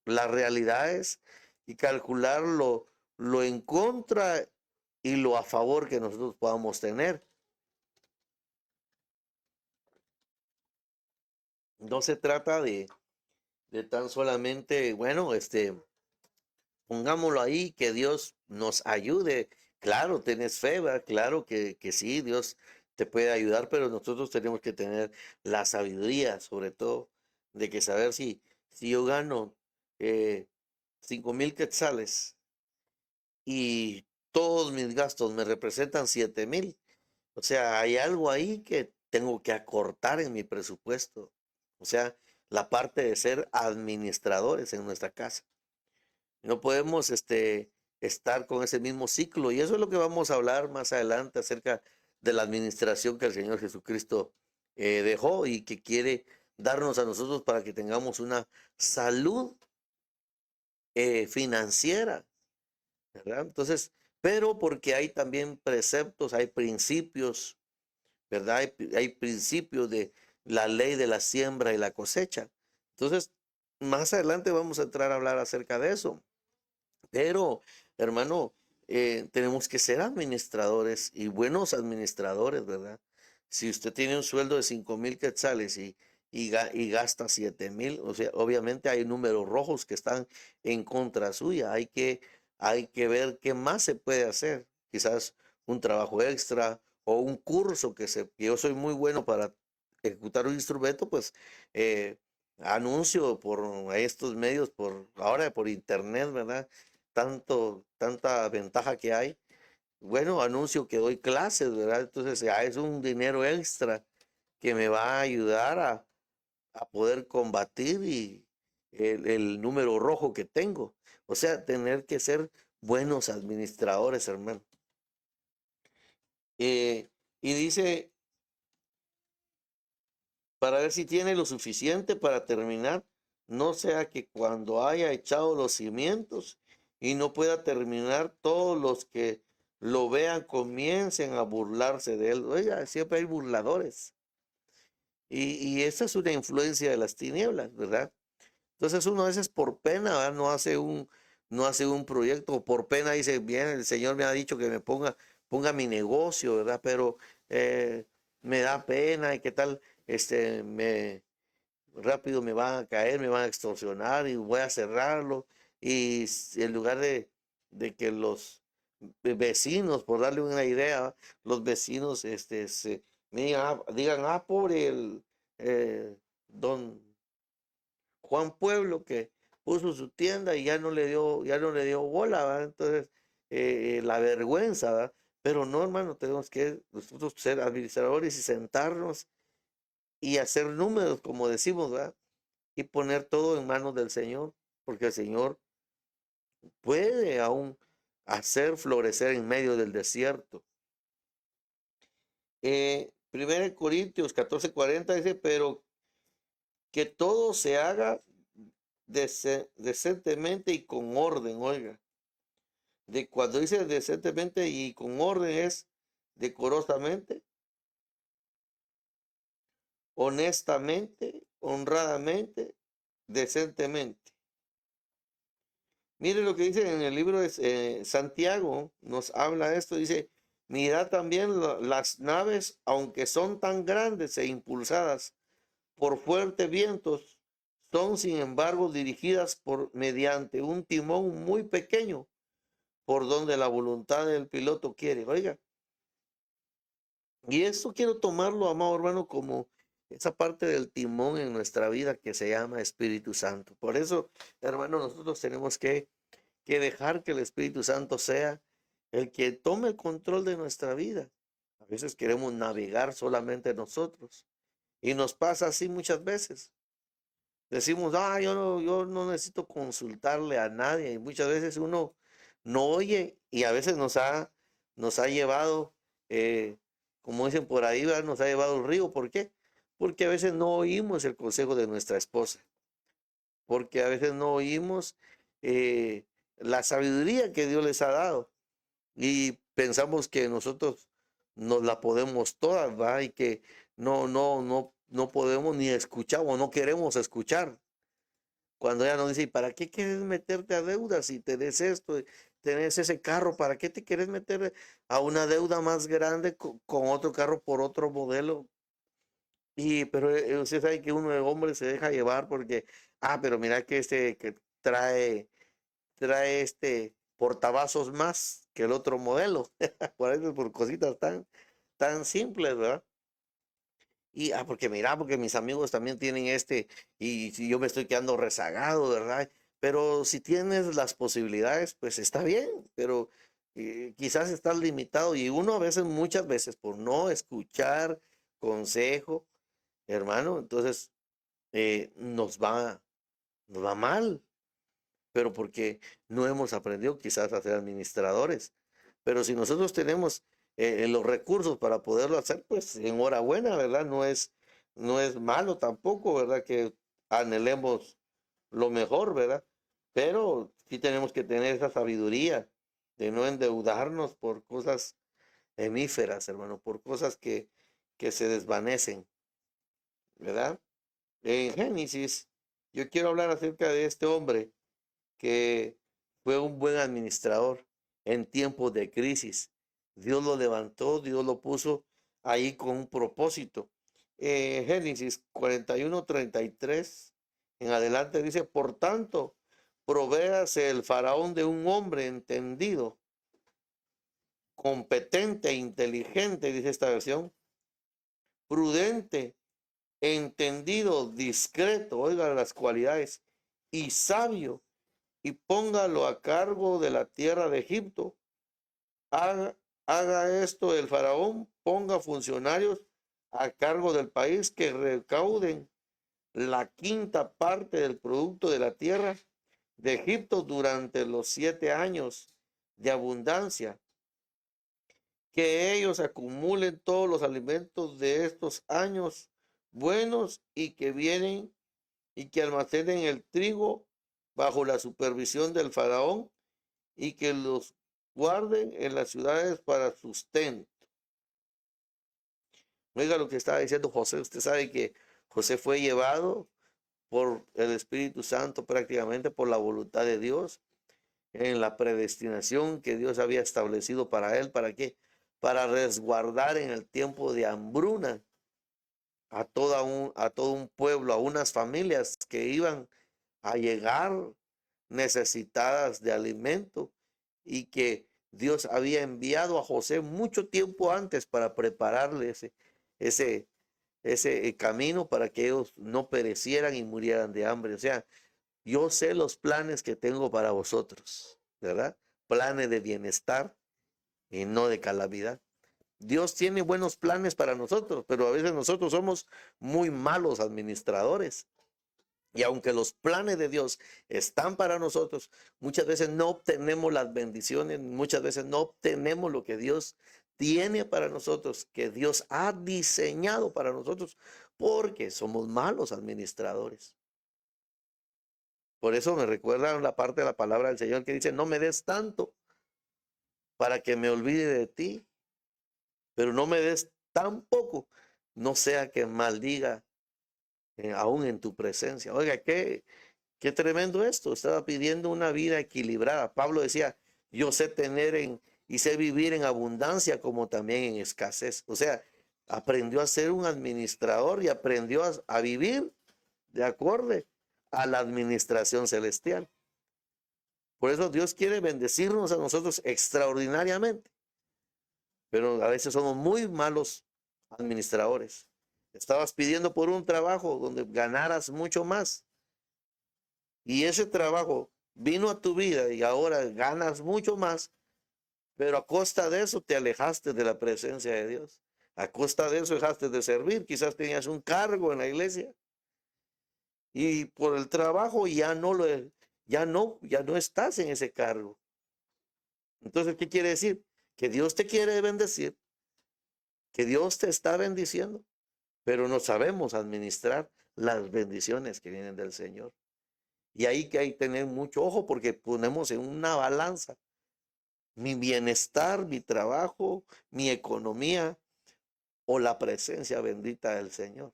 las realidades y calcular lo en contra y lo a favor que nosotros podamos tener. No se trata de tan solamente, bueno, pongámoslo ahí, que Dios nos ayude. Claro, tenés fe, ¿verdad? Claro que sí, Dios te puede ayudar, pero nosotros tenemos que tener la sabiduría, sobre todo, de que saber si yo gano 5,000 quetzales y todos mis gastos me representan 7,000. O sea, hay algo ahí que tengo que acortar en mi presupuesto. O sea, la parte de ser administradores en nuestra casa. No podemos estar con ese mismo ciclo. Y eso es lo que vamos a hablar más adelante acerca de la administración que el Señor Jesucristo dejó y que quiere darnos a nosotros para que tengamos una salud financiera, ¿verdad? Entonces, pero porque hay también preceptos, hay principios, ¿verdad? Hay principios de la ley de la siembra y la cosecha. Entonces, más adelante vamos a entrar a hablar acerca de eso. Pero, hermano, tenemos que ser administradores y buenos administradores, ¿verdad? Si usted tiene un sueldo de 5,000 quetzales y gasta 7,000, o sea, obviamente hay números rojos que están en contra suya. Hay que ver qué más se puede hacer. Quizás un trabajo extra o un curso que yo soy muy bueno para ejecutar un instrumento, pues anuncio por estos medios, ahora por internet, ¿verdad? Tanta ventaja que hay. Bueno, anuncio que doy clases, ¿verdad? Entonces ya es un dinero extra que me va a ayudar a poder combatir el número rojo que tengo. O sea, tener que ser buenos administradores, hermano. Y dice, para ver si tiene lo suficiente para terminar, no sea que cuando haya echado los cimientos y no pueda terminar, todos los que lo vean comiencen a burlarse de él. Oiga, siempre hay burladores. Y esa es una influencia de las tinieblas, ¿verdad? Entonces uno a veces por pena, ¿verdad? No hace un proyecto, por pena dice, bien, el Señor me ha dicho que ponga mi negocio, ¿verdad? Pero me da pena y qué tal, rápido me van a caer, me van a extorsionar y voy a cerrarlo. Y en lugar de que los vecinos, por darle una idea, los vecinos me digan, pobre el don Juan Pueblo que puso su tienda y ya no le dio bola, ¿verdad? Entonces, la vergüenza, ¿verdad? Pero no, hermano, tenemos que nosotros ser administradores y sentarnos y hacer números, como decimos, ¿verdad? Y poner todo en manos del Señor, porque el Señor puede aún hacer florecer en medio del desierto. 1 Corintios 14:40 dice, pero que todo se haga decentemente y con orden, oiga. Cuando dice decentemente y con orden es decorosamente, honestamente, honradamente, decentemente. Mire lo que dice en el libro de Santiago, nos habla de esto, dice, mirad también las naves, aunque son tan grandes e impulsadas por fuertes vientos, son sin embargo dirigidas mediante un timón muy pequeño, por donde la voluntad del piloto quiere. Oiga, y esto quiero tomarlo, amado hermano, como esa parte del timón en nuestra vida que se llama Espíritu Santo. Por eso, hermano, nosotros tenemos que dejar que el Espíritu Santo sea el que tome el control de nuestra vida. A veces queremos navegar solamente nosotros y nos pasa así muchas veces. Decimos, yo no necesito consultarle a nadie y muchas veces uno no oye y a veces nos ha llevado, como dicen por ahí, ¿verdad? Nos ha llevado el río. ¿Por qué? Porque a veces no oímos el consejo de nuestra esposa, porque a veces no oímos eh, la sabiduría que Dios les ha dado y pensamos que nosotros nos la podemos todas, ¿va? Y que no podemos ni escuchar o no queremos escuchar. Cuando ella nos dice, ¿y para qué quieres meterte a deuda si tenés esto, tenés ese carro? ¿Para qué te quieres meter a una deuda más grande con otro carro por otro modelo? Pero usted sabe que uno de hombre se deja llevar porque, pero mira que que trae portavasos más que el otro modelo. Por eso, por cositas tan simples, ¿verdad? Porque mira, porque mis amigos también tienen y si yo me estoy quedando rezagado, ¿verdad? Pero si tienes las posibilidades, pues está bien, pero quizás estás limitado y uno a veces, muchas veces, por no escuchar consejo, hermano, entonces nos va mal, pero porque no hemos aprendido quizás a ser administradores. Pero si nosotros tenemos los recursos para poderlo hacer, pues enhorabuena, ¿verdad? No es malo tampoco, ¿verdad? Que anhelemos lo mejor, ¿verdad? Pero sí tenemos que tener esa sabiduría de no endeudarnos por cosas efímeras, hermano, por cosas que se desvanecen, ¿verdad? En Génesis, yo quiero hablar acerca de este hombre que fue un buen administrador en tiempos de crisis. Dios lo levantó, Dios lo puso ahí con un propósito. Génesis 41:33 en adelante dice, por tanto, provéase el faraón de un hombre entendido, competente e inteligente, dice esta versión, prudente, entendido, discreto, oiga las cualidades, y sabio, y póngalo a cargo de la tierra de Egipto. Haga esto el faraón, ponga funcionarios a cargo del país que recauden la quinta parte del producto de la tierra de Egipto durante los 7 años de abundancia, que ellos acumulen todos los alimentos de estos años buenos y que vienen y que almacenen el trigo bajo la supervisión del faraón y que los guarden en las ciudades para sustento. Oiga lo que estaba diciendo José. Usted sabe que José fue llevado por el Espíritu Santo prácticamente por la voluntad de Dios en la predestinación que Dios había establecido para él. ¿Para qué? Para resguardar en el tiempo de hambruna a todo un pueblo, a unas familias que iban a llegar necesitadas de alimento y que Dios había enviado a José mucho tiempo antes para prepararle ese, ese camino para que ellos no perecieran y murieran de hambre. O sea, yo sé los planes que tengo para vosotros, ¿verdad? Planes de bienestar y no de calamidad. Dios tiene buenos planes para nosotros, pero a veces nosotros somos muy malos administradores. Y aunque los planes de Dios están para nosotros, muchas veces no obtenemos las bendiciones, muchas veces no obtenemos lo que Dios tiene para nosotros, que Dios ha diseñado para nosotros, porque somos malos administradores. Por eso me recuerda la parte de la palabra del Señor que dice, no me des tanto para que me olvide de ti, pero no me des tan poco, no sea que maldiga aún en tu presencia. Oiga, qué tremendo esto. Estaba pidiendo una vida equilibrada. Pablo decía, yo sé y sé vivir en abundancia como también en escasez. O sea, aprendió a ser un administrador y aprendió a vivir de acuerdo a la administración celestial. Por eso Dios quiere bendecirnos a nosotros extraordinariamente. Pero a veces somos muy malos administradores. Estabas pidiendo por un trabajo donde ganaras mucho más. Y ese trabajo vino a tu vida y ahora ganas mucho más, pero a costa de eso te alejaste de la presencia de Dios. A costa de eso dejaste de servir. Quizás tenías un cargo en la iglesia y por el trabajo ya no estás en ese cargo. Entonces, ¿qué quiere decir? Que Dios te quiere bendecir, que Dios te está bendiciendo, pero no sabemos administrar las bendiciones que vienen del Señor. Y ahí que hay que tener mucho ojo porque ponemos en una balanza mi bienestar, mi trabajo, mi economía o la presencia bendita del Señor.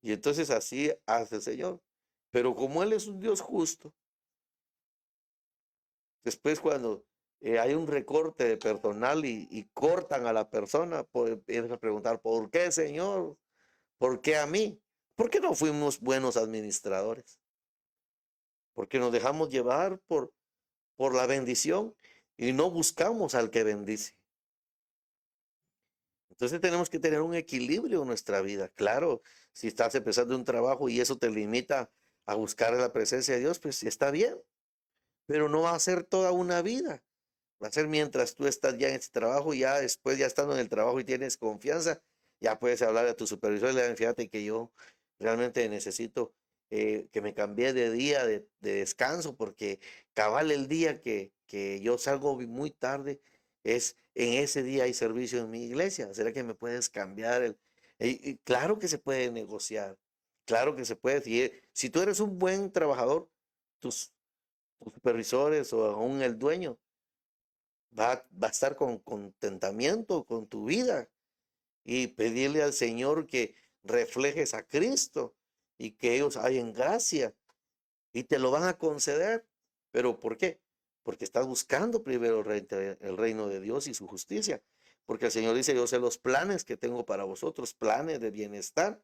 Y entonces así hace el Señor. Pero como Él es un Dios justo, después cuando hay un recorte de personal y cortan a la persona, pues empiezan a preguntar, ¿por qué, Señor? ¿Por qué a mí? ¿Por qué no fuimos buenos administradores? Porque nos dejamos llevar por la bendición y no buscamos al que bendice. Entonces tenemos que tener un equilibrio en nuestra vida. Claro, si estás empezando un trabajo y eso te limita a buscar la presencia de Dios, pues está bien, pero no va a ser toda una vida. Va a ser mientras tú estás ya en este trabajo, ya después, ya estando en el trabajo y tienes confianza, ya puedes hablar a tu supervisor y le dices, fíjate que yo realmente necesito que me cambie de día de descanso, porque cabal el día que yo salgo muy tarde, es en ese día hay servicio en mi iglesia. ¿Será que me puedes cambiar y claro que se puede negociar, claro que se puede. Si tú eres un buen trabajador, tus supervisores o aún el dueño va a estar con contentamiento con tu vida y pedirle al Señor que reflejes a Cristo y que ellos hayan gracia y te lo van a conceder. ¿Pero por qué? Porque estás buscando primero el reino de Dios y su justicia. Porque el Señor dice, yo sé los planes que tengo para vosotros, planes de bienestar,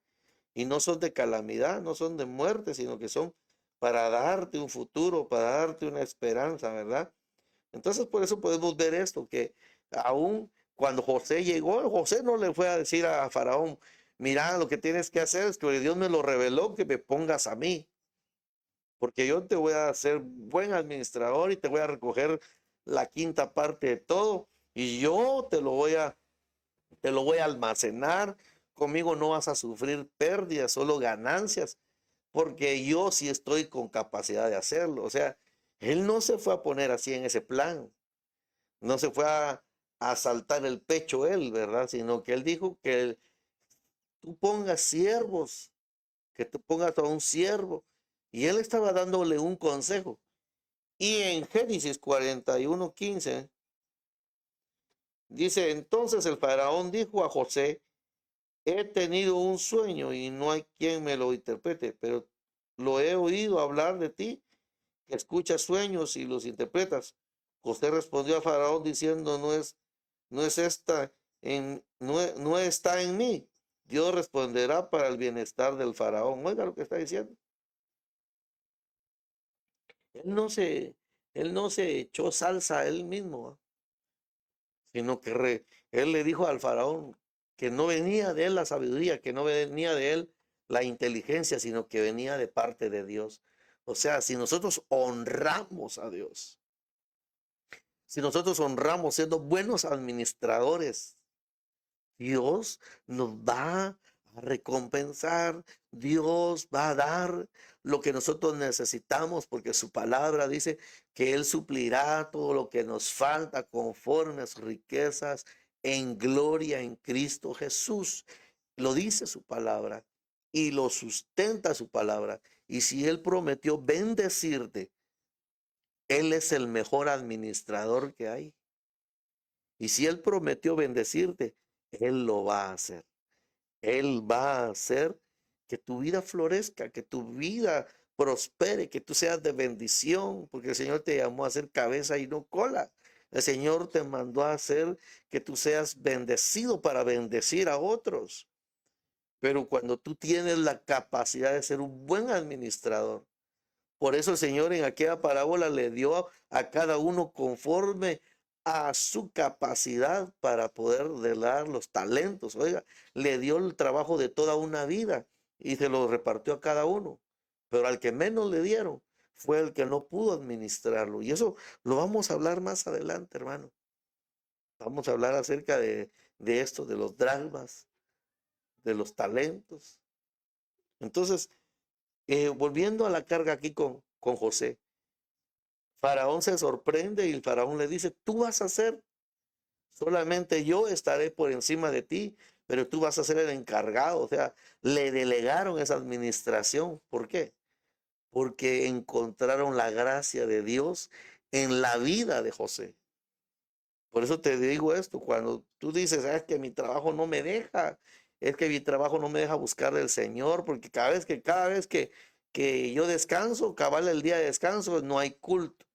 y no son de calamidad, no son de muerte, sino que son para darte un futuro, para darte una esperanza, ¿verdad? Entonces, por eso podemos ver esto, que aún cuando José llegó, José no le fue a decir a Faraón, mira, lo que tienes que hacer es que Dios me lo reveló, que me pongas a mí, porque yo te voy a hacer buen administrador y te voy a recoger la quinta parte de todo y yo te lo voy a almacenar. Conmigo no vas a sufrir pérdidas, solo ganancias, porque yo sí estoy con capacidad de hacerlo. O sea, él no se fue a poner así en ese plan. No se fue a saltar el pecho él, ¿verdad? Sino que él dijo que tú pongas siervos, que tú pongas a un siervo. Y él estaba dándole un consejo. Y en Génesis 41:15 dice, entonces el faraón dijo a José, he tenido un sueño y no hay quien me lo interprete, pero lo he oído hablar de ti, que escuchas sueños y los interpretas. José respondió a Faraón diciendo, no es esta no está en mí. Dios responderá para el bienestar del Faraón. Oiga lo que está diciendo. Él no se, él no se echó salsa a él mismo, ¿ah? Sino que él le dijo al Faraón que no venía de él la sabiduría, que no venía de él la inteligencia, sino que venía de parte de Dios. O sea, si nosotros honramos a Dios, si nosotros honramos siendo buenos administradores, Dios nos va a recompensar, Dios va a dar lo que nosotros necesitamos, porque su palabra dice que Él suplirá todo lo que nos falta conforme a sus riquezas en gloria en Cristo Jesús. Lo dice su palabra y lo sustenta su palabra. Y si Él prometió bendecirte, Él es el mejor administrador que hay. Y si Él prometió bendecirte, Él lo va a hacer. Él va a hacer que tu vida florezca, que tu vida prospere, que tú seas de bendición, porque el Señor te llamó a ser cabeza y no cola. El Señor te mandó a hacer que tú seas bendecido para bendecir a otros. Pero cuando tú tienes la capacidad de ser un buen administrador, por eso el Señor en aquella parábola le dio a cada uno conforme a su capacidad para poder dar los talentos. Oiga, le dio el trabajo de toda una vida y se lo repartió a cada uno. Pero al que menos le dieron fue el que no pudo administrarlo. Y eso lo vamos a hablar más adelante, hermano. Vamos a hablar acerca de esto, de los dragmas, de los talentos. Entonces, volviendo a la carga aquí con José. Faraón se sorprende y el faraón le dice, tú vas a ser, solamente yo estaré por encima de ti, pero tú vas a ser el encargado. O sea, le delegaron esa administración. ¿Por qué? Porque encontraron la gracia de Dios en la vida de José. Por eso te digo esto, cuando tú dices, es que mi trabajo no me deja, es que mi trabajo no me deja buscar del Señor, porque cada vez que yo descanso, cabal el día de descanso, no hay culto.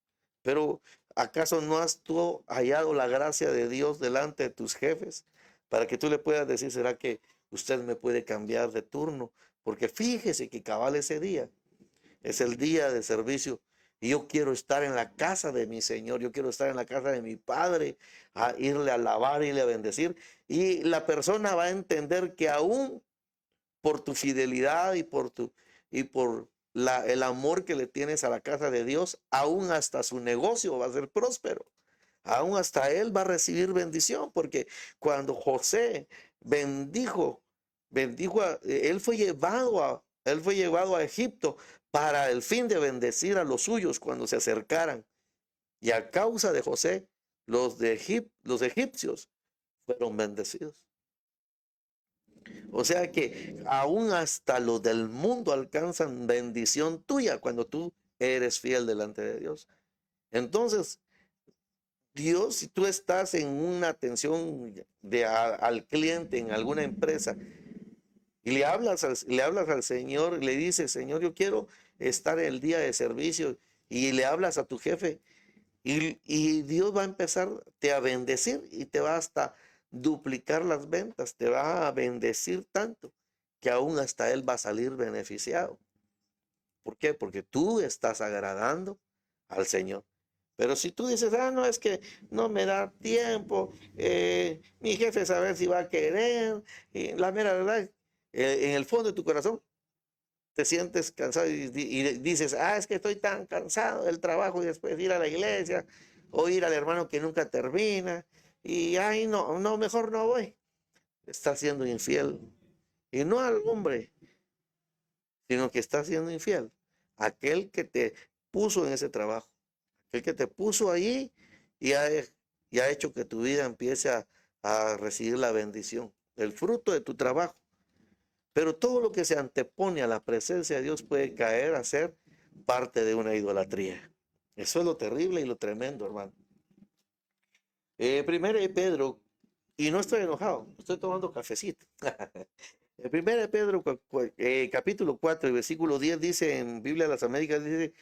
Pero ¿acaso no has tú hallado la gracia de Dios delante de tus jefes para que tú le puedas decir, será que usted me puede cambiar de turno? Porque fíjese que cabal ese día es el día de servicio y yo quiero estar en la casa de mi Señor, yo quiero estar en la casa de mi Padre, a irle a alabar, irle a bendecir. Y la persona va a entender que aún por tu fidelidad y por el amor que le tienes a la casa de Dios, aún hasta su negocio va a ser próspero. Aún hasta él va a recibir bendición, porque cuando José bendijo, él fue llevado a Egipto para el fin de bendecir a los suyos cuando se acercaran. Y a causa de José, los egipcios fueron bendecidos. O sea que aún hasta los del mundo alcanzan bendición tuya cuando tú eres fiel delante de Dios. Entonces, Dios, si tú estás en una atención al cliente en alguna empresa y le hablas al Señor y le dices, Señor, yo quiero estar el día de servicio, y le hablas a tu jefe, y Dios va a empezarte a bendecir y te va hasta duplicar las ventas, te va a bendecir tanto que aún hasta él va a salir beneficiado. ¿Por qué? Porque tú estás agradando al Señor. Pero si tú dices, no, es que no me da tiempo, mi jefe sabe si va a querer, y la mera verdad, en el fondo de tu corazón te sientes cansado y dices, es que estoy tan cansado del trabajo y después ir a la iglesia o ir al hermano que nunca termina y, no, no, mejor no voy. Estás siendo infiel. Y no al hombre, sino que estás siendo infiel a aquel que te puso en ese trabajo, aquel que te puso ahí y ha hecho que tu vida empiece a recibir la bendición, el fruto de tu trabajo. Pero todo lo que se antepone a la presencia de Dios puede caer a ser parte de una idolatría. Eso es lo terrible y lo tremendo, hermano. Primero de Pedro, y no estoy enojado, estoy tomando cafecito. El primero de Pedro, capítulo 4, versículo 10 dice en Biblia de las Américas, dice,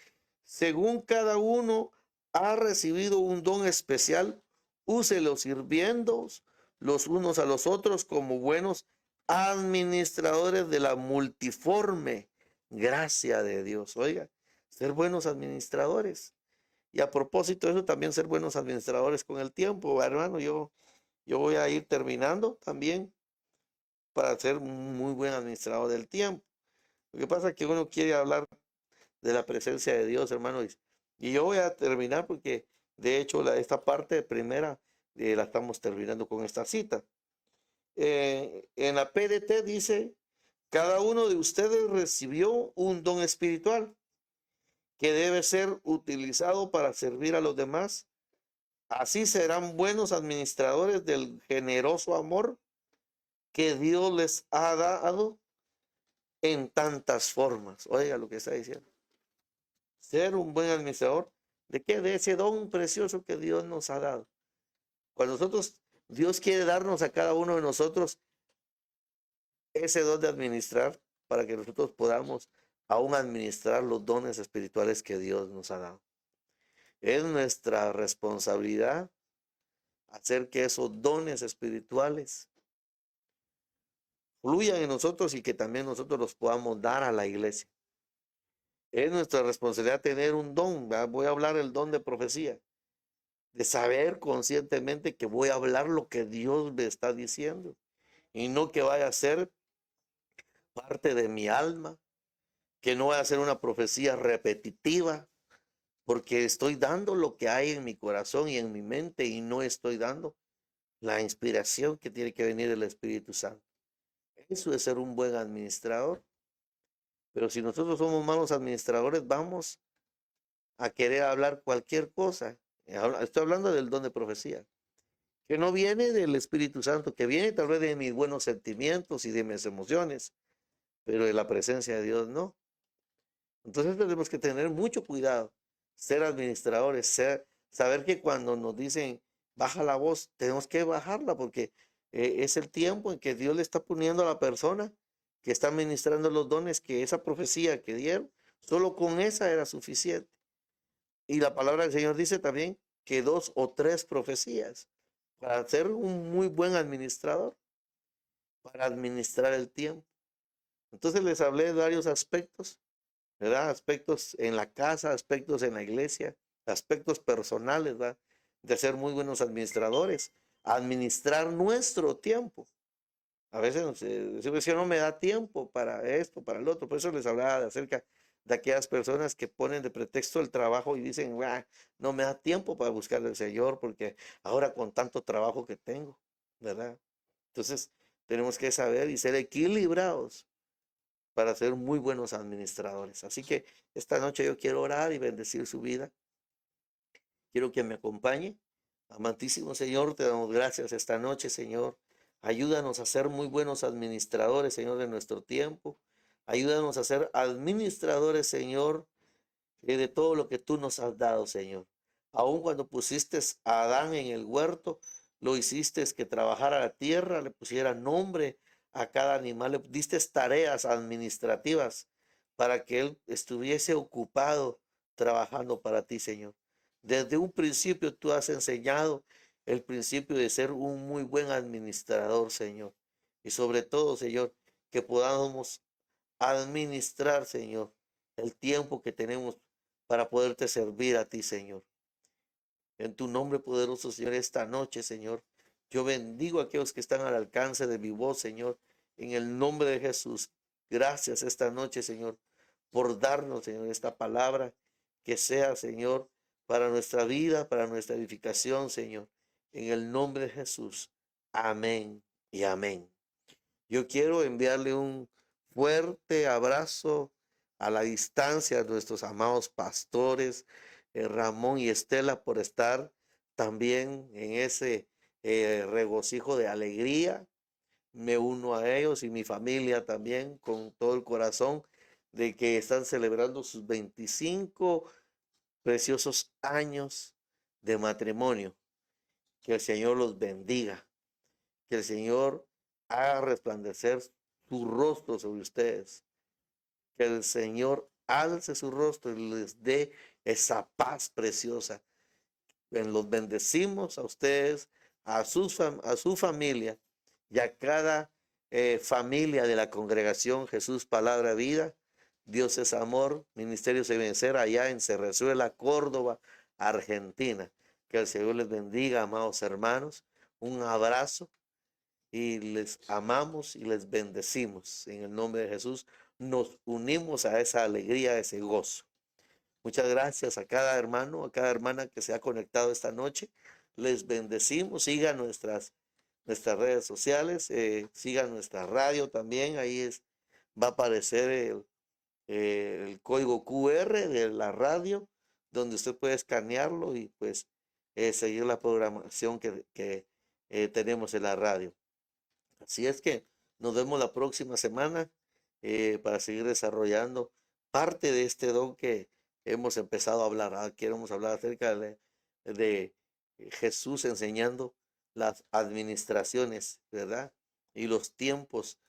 según cada uno ha recibido un don especial, úselo sirviendo los unos a los otros como buenos administradores de la multiforme gracia de Dios. Oiga, ser buenos administradores. Y a propósito de eso, también ser buenos administradores con el tiempo, hermano. Yo voy a ir terminando también para ser un muy buen administrador del tiempo. Lo que pasa es que uno quiere hablar de la presencia de Dios, hermano. Y yo voy a terminar porque, de hecho, esta parte primera la estamos terminando con esta cita. En la PDT dice, cada uno de ustedes recibió un don espiritual que debe ser utilizado para servir a los demás. Así serán buenos administradores del generoso amor que Dios les ha dado en tantas formas. Oiga lo que está diciendo. Ser un buen administrador, ¿de qué? De ese don precioso que Dios nos ha dado. Cuando Dios quiere darnos a cada uno de nosotros ese don de administrar para que nosotros podamos aún administrar los dones espirituales que Dios nos ha dado. Es nuestra responsabilidad hacer que esos dones espirituales fluyan en nosotros y que también nosotros los podamos dar a la iglesia. Es nuestra responsabilidad tener un don. Voy a hablar el don de profecía, de saber conscientemente que voy a hablar lo que Dios me está diciendo y no que vaya a ser parte de mi alma, que no vaya a ser una profecía repetitiva, porque estoy dando lo que hay en mi corazón y en mi mente y no estoy dando la inspiración que tiene que venir del Espíritu Santo. Eso es ser un buen administrador. Pero si nosotros somos malos administradores, vamos a querer hablar cualquier cosa. Estoy hablando del don de profecía, que no viene del Espíritu Santo, que viene tal vez de mis buenos sentimientos y de mis emociones, pero de la presencia de Dios no. Entonces tenemos que tener mucho cuidado, ser administradores, saber que cuando nos dicen baja la voz, tenemos que bajarla porque es el tiempo en que Dios le está poniendo a la persona que está ministrando los dones, que esa profecía que dieron, solo con esa era suficiente. Y la palabra del Señor dice también que 2 o 3 profecías para ser un muy buen administrador, para administrar el tiempo. Entonces les hablé de varios aspectos, ¿verdad? Aspectos en la casa, aspectos en la iglesia, aspectos personales, ¿verdad? De ser muy buenos administradores, administrar nuestro tiempo. A veces decimos que no me da tiempo para esto, para el otro, por eso les hablaba acerca de aquellas personas que ponen de pretexto el trabajo y dicen, "Ah, no me da tiempo para buscar al Señor porque ahora con tanto trabajo que tengo, ¿verdad?" Entonces, tenemos que saber y ser equilibrados para ser muy buenos administradores. Así que esta noche yo quiero orar y bendecir su vida. Quiero que me acompañe. Amantísimo Señor, te damos gracias esta noche, Señor. Ayúdanos a ser muy buenos administradores, Señor, de nuestro tiempo. Ayúdanos a ser administradores, Señor, de todo lo que tú nos has dado, Señor. Aun cuando pusiste a Adán en el huerto, lo hiciste que trabajara la tierra, le pusiera nombre a cada animal, le diste tareas administrativas para que él estuviese ocupado trabajando para ti, Señor. Desde un principio tú has enseñado el principio de ser un muy buen administrador, Señor. Y sobre todo, Señor, que podamos administrar, Señor, el tiempo que tenemos para poderte servir a ti, Señor. En tu nombre poderoso, Señor, esta noche, Señor, yo bendigo a aquellos que están al alcance de mi voz, Señor, en el nombre de Jesús. Gracias esta noche, Señor, por darnos, Señor, esta palabra que sea, Señor, para nuestra vida, para nuestra edificación, Señor. En el nombre de Jesús. Amén y amén. Yo quiero enviarle un fuerte abrazo a la distancia a nuestros amados pastores, Ramón y Estela, por estar también en ese regocijo de alegría. Me uno a ellos y mi familia también con todo el corazón de que están celebrando sus 25 preciosos años de matrimonio. Que el Señor los bendiga, que el Señor haga resplandecer su rostro sobre ustedes, que el Señor alce su rostro y les dé esa paz preciosa. Los bendecimos a ustedes, a su familia y a cada familia de la congregación Jesús Palabra Vida. Dios es amor, Ministerio Se Vencer allá en Cerrezuela, Córdoba, Argentina. Que el Señor les bendiga, amados hermanos. Un abrazo y les amamos y les bendecimos. En el nombre de Jesús nos unimos a esa alegría, a ese gozo. Muchas gracias a cada hermano, a cada hermana que se ha conectado esta noche. Les bendecimos. Sigan nuestras redes sociales, sigan nuestra radio también. Ahí va a aparecer el código QR de la radio, donde usted puede escanearlo y pues seguir la programación que tenemos en la radio. Así es que nos vemos la próxima semana para seguir desarrollando parte de este don que hemos empezado a hablar. Queremos hablar acerca de Jesús enseñando las administraciones, ¿verdad? Y los tiempos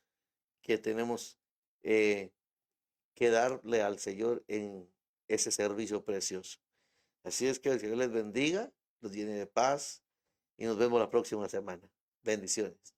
que tenemos que darle al Señor en ese servicio precioso. Así es que el Señor les bendiga, los llene de paz y nos vemos la próxima semana. Bendiciones.